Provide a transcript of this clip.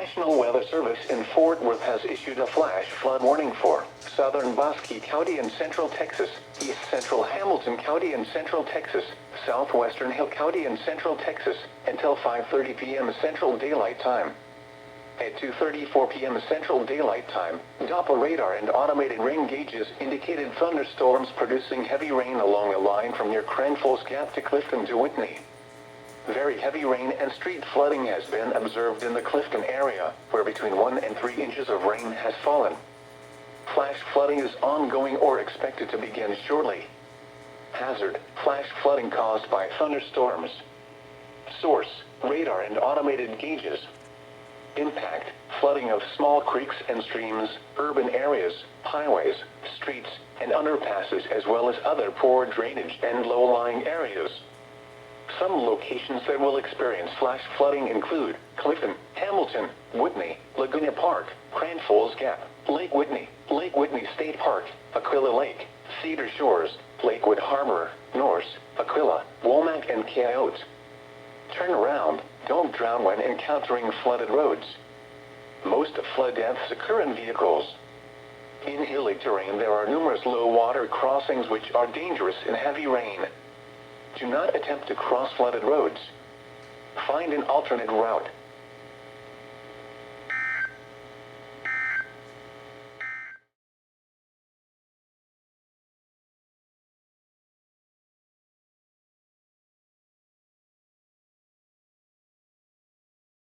National Weather Service in Fort Worth has issued a flash flood warning for southern Bosque County and central Texas, east central Hamilton County and central Texas, southwestern Hill County and central Texas, until 5:30 p.m. Central Daylight Time. At 2:34 p.m. Central Daylight Time, Doppler radar and automated rain gauges indicated thunderstorms producing heavy rain along the line from near Cranfalls Gap to Clifton to Whitney. Very heavy rain and street flooding has been observed in the Clifton area, where between 1 and 3 inches of rain has fallen. Flash flooding is ongoing or expected to begin shortly. Hazard: flash flooding caused by thunderstorms. Source: radar and automated gauges. Impact: flooding of small creeks and streams, urban areas, highways, streets, and underpasses, as well as other poor drainage and low-lying areas. Some locations that will experience flash flooding include Clifton, Hamilton, Whitney, Laguna Park, Cranfalls Gap, Lake Whitney State Park, Aquila Lake, Cedar Shores, Lakewood Harbor, Norse, Aquila, Womack, and Coyote. Turn around, don't drown when encountering flooded roads. Most of flood deaths occur in vehicles. In hilly terrain there are numerous low water crossings which are dangerous in heavy rain. Do not attempt to cross flooded roads. Find an alternate route.